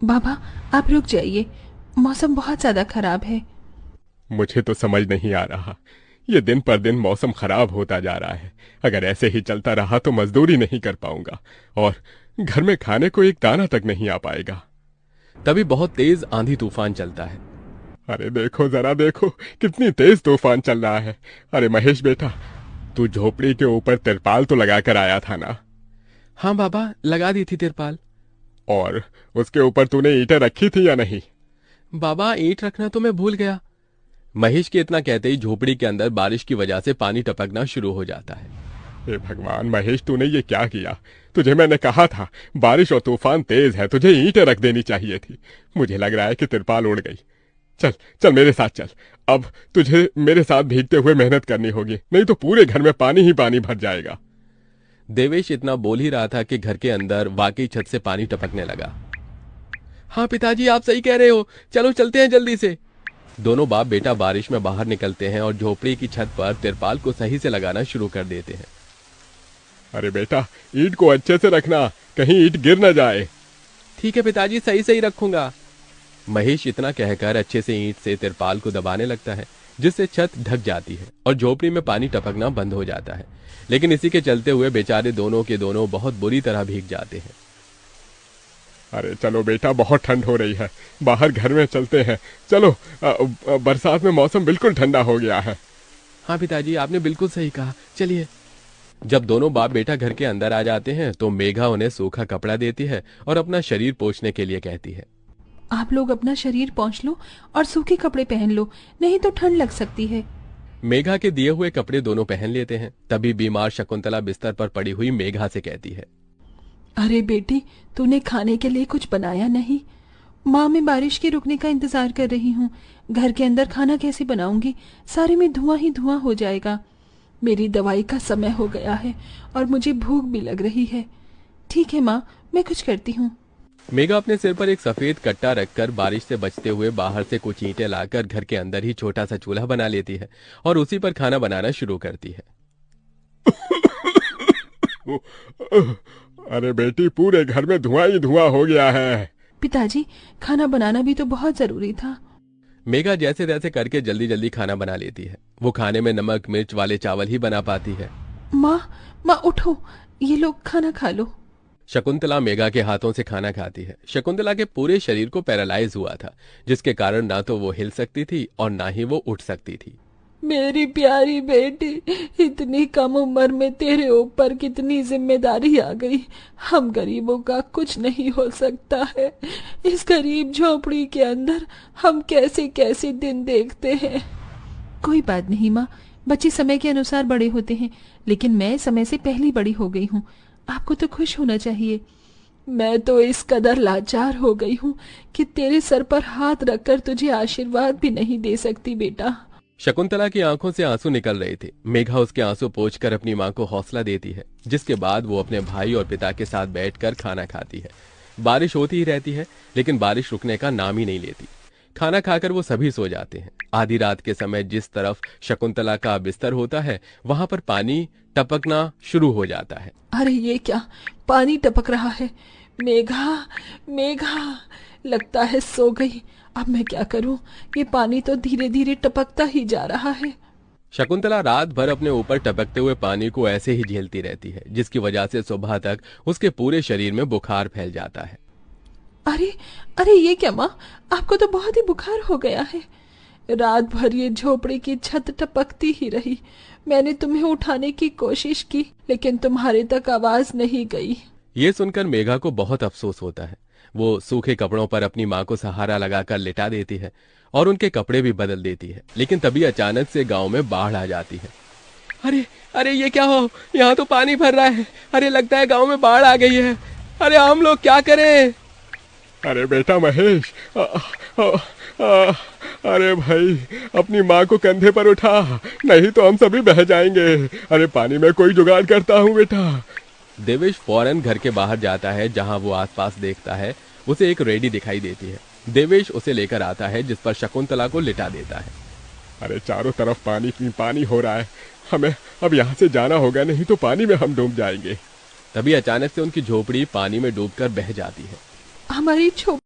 बाबा, आप रुक जाइए, मौसम बहुत ज्यादा खराब है। मुझे तो समझ नहीं आ रहा, ये दिन पर दिन मौसम खराब होता जा रहा है। अगर ऐसे ही चलता रहा तो मजदूरी नहीं कर पाऊंगा और घर में खाने को एक दाना तक नहीं आ पाएगा। तभी बहुत तेज आंधी तूफान चलता है। अरे देखो जरा देखो, कितनी तेज तूफान चल रहा है। अरे महेश बेटा, तू झोपड़ी के ऊपर तिरपाल तो लगा कर आया था ना? हाँ बाबा, लगा दी थी तिरपाल। और उसके ऊपर तूने ईंटें रखी थी या नहीं? बाबा, ईंट रखना तो मैं भूल गया। महेश के इतना कहते ही झोपड़ी के अंदर बारिश की वजह से पानी टपकना शुरू हो जाता है। हे भगवान महेश, तूने ये क्या किया? तुझे मैंने कहा था बारिश और तूफान तेज है, तुझे ईंटें रख देनी चाहिए थी। मुझे लग रहा है कि तिरपाल उड़ गई। चल चल मेरे साथ चल। अब तुझे मेरे साथ भीगते हुए मेहनत करनी होगी, नहीं तो पूरे घर में पानी ही पानी भर जाएगा। देवेश इतना बोल ही रहा था कि घर के अंदर वाकई छत से पानी टपकने लगा। हाँ पिताजी, आप सही कह रहे हो, चलो चलते हैं जल्दी से। दोनों बाप बेटा बारिश में बाहर निकलते हैं और झोपड़ी की छत पर तिरपाल को सही से लगाना शुरू कर देते हैं। अरे बेटा, ईंट को अच्छे से रखना, कहीं ईंट गिर न जाए। ठीक है पिताजी, सही सही रखूंगा। महेश इतना कहकर अच्छे से ईंट से तिरपाल को दबाने लगता है, जिससे छत ढक जाती है और झोपड़ी में पानी टपकना बंद हो जाता है। लेकिन इसी के चलते हुए बेचारे दोनों के दोनों बहुत बुरी तरह भीग जाते हैं। अरे चलो बेटा, बहुत ठंड हो रही है, बाहर घर में चलते हैं। चलो, बरसात में मौसम बिल्कुल ठंडा हो गया है। हाँ पिताजी, आपने बिल्कुल सही कहा, चलिए। जब दोनों बाप बेटा घर के अंदर आ जाते हैं तो मेघा उन्हें सूखा कपड़ा देती है और अपना शरीर पोंछने के लिए कहती है। आप लोग अपना शरीर पोंछ लो और सूखे कपड़े पहन लो, नहीं तो ठंड लग सकती है। मेघा के दिए हुए कपड़े दोनों पहन लेते हैं। तभी बीमार शकुंतला बिस्तर पर पड़ी हुई मेघा से कहती है। अरे बेटी, तूने खाने के लिए कुछ बनाया नहीं? माँ, मैं बारिश के रुकने का इंतजार कर रही हूँ। घर के अंदर खाना कैसे बनाऊंगी? सारे में धुआं ही धुआं हो जाएगा। मेरी दवाई का समय हो गया है और मुझे भूख भी लग रही है। ठीक है माँ, मैं कुछ करती हूँ। मेघा अपने सिर पर एक सफेद कट्टा रखकर बारिश से बचते हुए बाहर से कुछ ईंटें लाकर घर के अंदर ही छोटा सा चूल्हा बना लेती है और उसी पर खाना बनाना शुरू करती है। अरे बेटी, पूरे घर में धुआं ही धुआं हो गया है। पिताजी, खाना बनाना भी तो बहुत जरूरी था। मेघा जैसे तैसे करके जल्दी जल्दी खाना बना लेती है। वो खाने में नमक मिर्च वाले चावल ही बना पाती है। माँ, माँ उठो, ये लोग खाना खा लो। शकुंतला मेघा के हाथों से खाना खाती है। शकुंतला के पूरे शरीर को पैरालाइज हुआ था, जिसके कारण ना तो वो हिल सकती थी और ना ही वो उठ सकती थी। मेरी प्यारी बेटी, इतनी कम उम्र में तेरे ऊपर कितनी जिम्मेदारी आ गई। हम गरीबों का कुछ नहीं हो सकता है। इस गरीब झोपड़ी के अंदर हम कैसे कैसे दिन देखते हैं। कोई बात नहीं माँ, बच्चे समय के अनुसार बड़े होते हैं, लेकिन मैं समय से पहले बड़ी हो गई हूँ। आपको तो खुश होना चाहिए। मैं तो इस कदर लाचार हो गई हूँ कि तेरे सर पर हाथ रखकर तुझे आशीर्वाद भी नहीं दे सकती बेटा। शकुंतला की आंखों से आंसू निकल रहे थे। मेघा उसके आंसू पोंछकर अपनी मां को हौसला देती है, जिसके बाद वो अपने भाई और पिता के साथ बैठकर खाना खाती है। बारिश होती ही रहती है, लेकिन बारिश रुकने का नाम ही नहीं लेती। खाना खाकर वो सभी सो जाते हैं। आधी रात के समय जिस तरफ शकुंतला का बिस्तर होता है, वहां पर पानी टपकना शुरू हो जाता है। अरे ये क्या, पानी टपक रहा है। मेघा, मेघा, लगता है सो गई। अब मैं क्या करूं? ये पानी तो धीरे धीरे टपकता ही जा रहा है। शकुंतला रात भर अपने ऊपर टपकते हुए पानी को ऐसे ही झेलती रहती है, जिसकी वजह से सुबह तक उसके पूरे शरीर में बुखार फैल जाता है। अरे, अरे ये क्या माँ, आपको तो बहुत ही बुखार हो गया है। रात भर ये झोपड़ी की छत टपकती ही रही। मैंने तुम्हें उठाने की कोशिश की, लेकिन तुम्हारे तक आवाज नहीं गई। ये सुनकर मेघा को बहुत अफसोस होता है। वो सूखे कपड़ों पर अपनी मां को सहारा लगाकर लिटा देती है और उनके कपड़े भी बदल देती है। लेकिन तभी अचानक से गांव में बाढ़ आ जाती है। अरे अरे ये क्या हो, यहाँ तो पानी भर रहा है। अरे लगता है गांव में बाढ़ आ गई है। अरे हम लोग क्या करें? अरे बेटा महेश, अरे भाई, अपनी माँ को कंधे पर उठा, नहीं तो हम सभी बह जाएंगे। अरे पानी में कोई जुगाड़ करता हूँ बेटा। देवेश फौरन घर के बाहर जाता है। जहां वो आसपास देखता है, उसे एक रेडी दिखाई देती है। देवेश उसे लेकर आता है, जिस पर शकुंतला को लिटा देता है। अरे चारों तरफ पानी ही पानी हो रहा है, हमें अब यहाँ से जाना होगा, नहीं तो पानी में हम डूब जाएंगे। तभी अचानक से उनकी झोपड़ी पानी में डूबकर बह जाती है। हमारी